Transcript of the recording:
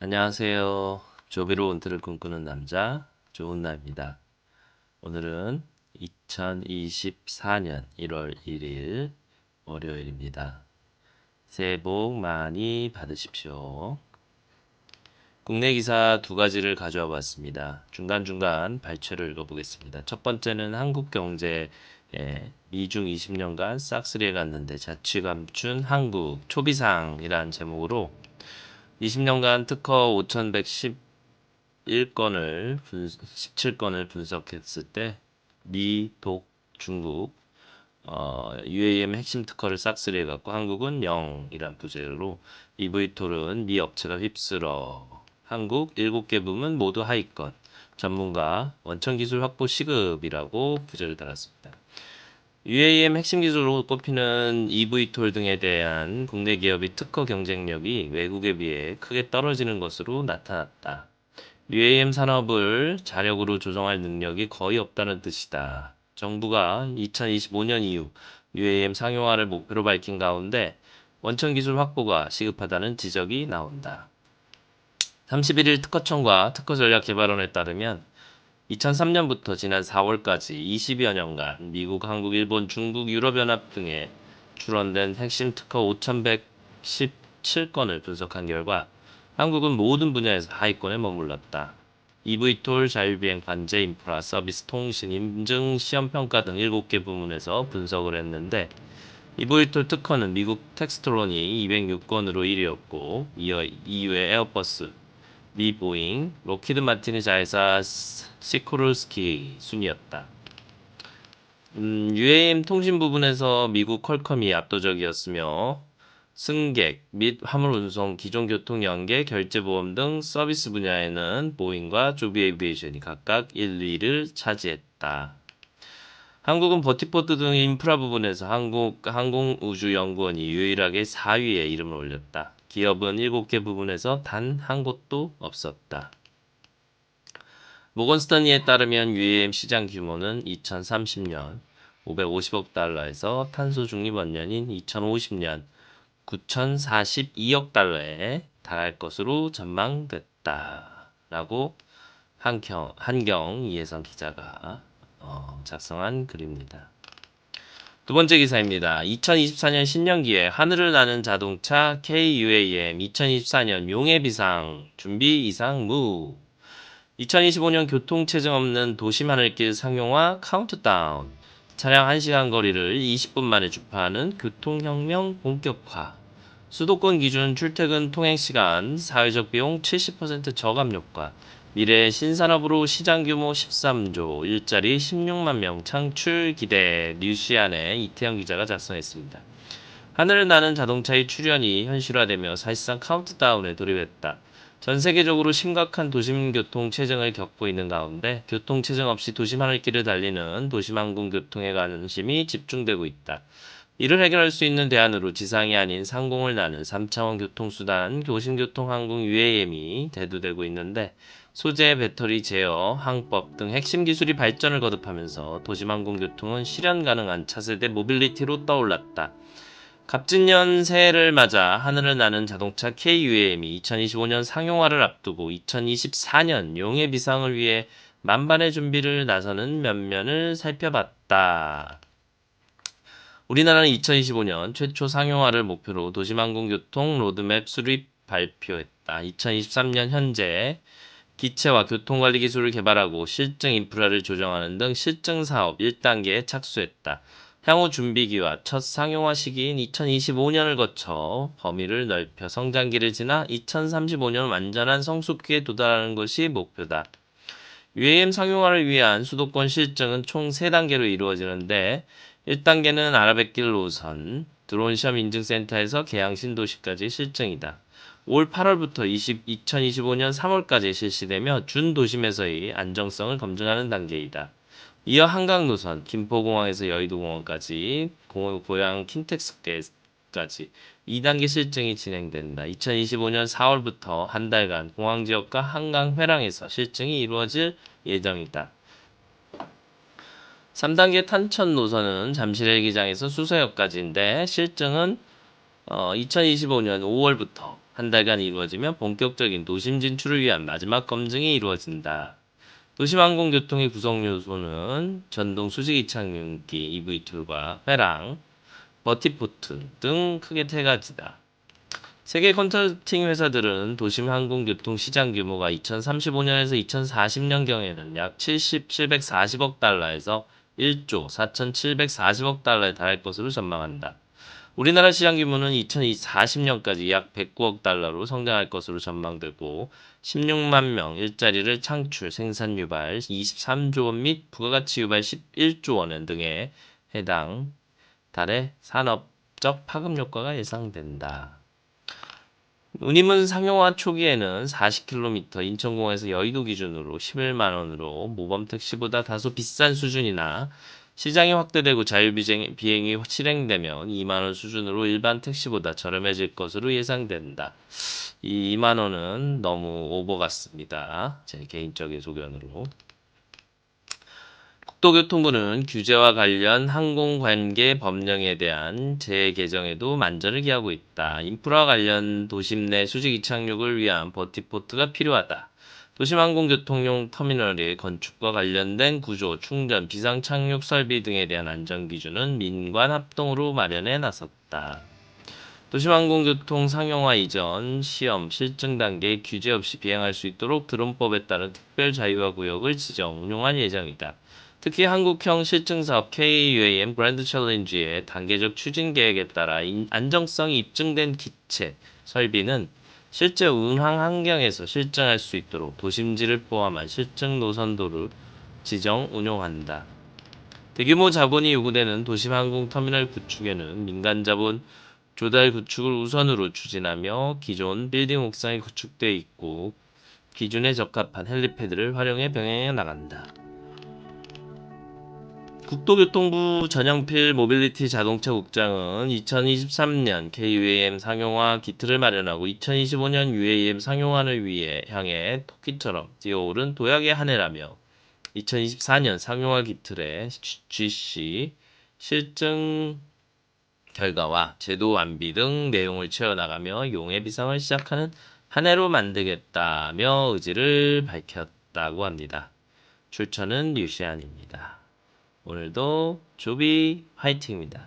안녕하세요. 조비로 운트를 꿈꾸는 남자 조은나입니다. 오늘은 2024년 1월 1일 월요일입니다. 새해 복 많이 받으십시오. 국내 기사 두 가지를 가져와 봤습니다. 중간중간 발췌를 읽어보겠습니다. 첫 번째는 한국경제 미중 20년간 싹쓸이에 갔는데 자취 감춘 한국 초비상이라는 제목으로 20년간 특허 5,111건을 17건을 분석했을 때 미, 독, 중국 UAM 핵심 특허를 싹쓸이해 갖고 한국은 0이란 부제로 EV톨은 미 업체가 휩쓸어 한국 7개 부문 모두 하위권 전문가 원천 기술 확보 시급이라고 부제를 달았습니다. UAM 핵심 기술로 꼽히는 EV톨 등에 대한 국내 기업의 특허 경쟁력이 외국에 비해 크게 떨어지는 것으로 나타났다. UAM 산업을 자력으로 조정할 능력이 거의 없다는 뜻이다. 정부가 2025년 이후 UAM 상용화를 목표로 밝힌 가운데 원천 기술 확보가 시급하다는 지적이 나온다. 31일 특허청과 특허전략개발원에 따르면 2003년부터 지난 4월까지 20여 년간 미국, 한국, 일본, 중국, 유럽연합 등에 출원된 핵심 특허 5,117건을 분석한 결과 한국은 모든 분야에서 하위권에 머물렀다. EV톨, 자율비행, 관제, 인프라, 서비스, 통신, 인증, 시험평가 등 7개 부문에서 분석을 했는데 EV톨 특허는 미국 텍스트론이 206건으로 1위였고 이후에 에어버스, 미 보잉, 록히드 마틴의 자회사 시코르스키 순이었다. UAM 통신 부분에서 미국 퀄컴이 압도적이었으며 승객 및 화물 운송, 기존 교통 연계, 결제 보험 등 서비스 분야에는 보잉과 조비 에비에이션이 각각 1, 2위를 차지했다. 한국은 버티포트 등 인프라 부분에서 한국항공우주연구원이 유일하게 4위에 이름을 올렸다. 기업은 7개 부분에서 단 한 곳도 없었다. 모건스터니에 따르면 UAM 시장 규모는 2030년 550억 달러에서 탄소 중립 원년인 2050년 9,042억 달러에 달할 것으로 전망됐다. 라고 한경 이혜성 기자가 작성한 글입니다. 두 번째 기사입니다. 2024년 신년기에 하늘을 나는 자동차 KUAM 2024년 용해 비상 준비 이상 무 2025년 교통체증 없는 도심 하늘길 상용화 카운트다운 차량 1시간 거리를 20분 만에 주파하는 교통혁명 본격화 수도권 기준 출퇴근 통행시간 사회적 비용 70% 저감 효과 미래의 신산업으로 시장 규모 13조 일자리 16만 명 창출 기대 뉴시안의 이태영 기자가 작성했습니다. 하늘을 나는 자동차의 출현이 현실화되며 사실상 카운트다운에 돌입했다. 전 세계적으로 심각한 도심교통 체증을 겪고 있는 가운데 교통체증 없이 도심 하늘길을 달리는 도심항공교통에 관심이 집중되고 있다. 이를 해결할 수 있는 대안으로 지상이 아닌 상공을 나는 3차원 교통수단 도심교통항공 UAM이 대두되고 있는데 소재, 배터리, 제어, 항법 등 핵심 기술이 발전을 거듭하면서 도심항공교통은 실현 가능한 차세대 모빌리티로 떠올랐다. 갑진년 새해를 맞아 하늘을 나는 자동차 KUAM이 2025년 상용화를 앞두고 2024년 용해 비상을 위해 만반의 준비를 나서는 면면을 살펴봤다. 우리나라는 2025년 최초 상용화를 목표로 도심항공교통 로드맵 수립 발표했다. 2023년 현재 기체와 교통관리 기술을 개발하고 실증 인프라를 조정하는 등 실증 사업 1단계에 착수했다. 향후 준비기와 첫 상용화 시기인 2025년을 거쳐 범위를 넓혀 성장기를 지나 2035년 완전한 성숙기에 도달하는 것이 목표다. UAM 상용화를 위한 수도권 실증은 총 3단계로 이루어지는데 1단계는 아라뱃길 노선, 드론 시험 인증센터에서 계양 신도시까지 실증이다. 올 8월부터 2025년 3월까지 실시되며 준도심에서의 안정성을 검증하는 단계이다. 이어 한강 노선, 김포공항에서 여의도공항까지, 고양 킨텍스까지 2단계 실증이 진행된다. 2025년 4월부터 한 달간 공항지역과 한강 회랑에서 실증이 이루어질 예정이다. 3단계 탄천 노선은 잠실 헬기장에서 수서역까지인데 실증은 2025년 5월부터 한 달간 이루어지며 본격적인 도심 진출을 위한 마지막 검증이 이루어진다. 도심항공교통의 구성 요소는 전동 수직 이착륙기 EV2과 회랑, 머티포트 등 크게 세 가지다. 세계 컨설팅 회사들은 도심 항공교통 시장 규모가 2035년에서 2040년경에는 약 740억 달러에서 1조 4,740억 달러에 달할 것으로 전망한다. 우리나라 시장 규모는 2040년까지 약 109억 달러로 성장할 것으로 전망되고 16만 명 일자리를 창출, 생산 유발 23조 원 및 부가가치 유발 11조 원 등에 해당 달의 산업적 파급 효과가 예상된다. 운임은 상용화 초기에는 40km 인천공항에서 여의도 기준으로 11만 원으로 모범 택시보다 다소 비싼 수준이나 시장이 확대되고 자율비행이 실행되면 2만 원 수준으로 일반 택시보다 저렴해질 것으로 예상된다. 이 2만 원은 너무 오버 같습니다. 제 개인적인 소견으로. 국토교통부는 규제와 관련 항공관계 법령에 대한 재개정에도 만전을 기하고 있다. 인프라 관련 도심 내 수직 이착륙을 위한 버티포트가 필요하다. 도심항공교통용 터미널의 건축과 관련된 구조, 충전, 비상착륙 설비 등에 대한 안전기준은 민관 합동으로 마련에 나섰다. 도심항공교통 상용화 이전 시험 실증 단계에 규제 없이 비행할 수 있도록 드론법에 따른 특별 자유화 구역을 지정 운용할 예정이다. 특히 한국형 실증사업 KUAM 그랜드 챌린지의 단계적 추진 계획에 따라 안정성이 입증된 기체, 설비는 실제 운항 환경에서 실증할 수 있도록 도심지를 포함한 실증 노선도를 지정 운용한다. 대규모 자본이 요구되는 도심항공터미널 구축에는 민간자본 조달 구축을 우선으로 추진하며 기존 빌딩 옥상이 구축돼 있고 기준에 적합한 헬리패드를 활용해 병행해 나간다. 국토교통부 전영필 모빌리티 자동차 국장은 2023년 KUAM 상용화 기틀을 마련하고 2025년 UAM 상용화를 향해 토끼처럼 뛰어오른 도약의 한 해라며 2024년 상용화 기틀의 GC 실증 결과와 제도 완비 등 내용을 채워나가며 용해 비상을 시작하는 한 해로 만들겠다며 의지를 밝혔다고 합니다. 출처는 류시안입니다. 오늘도 조비 화이팅입니다.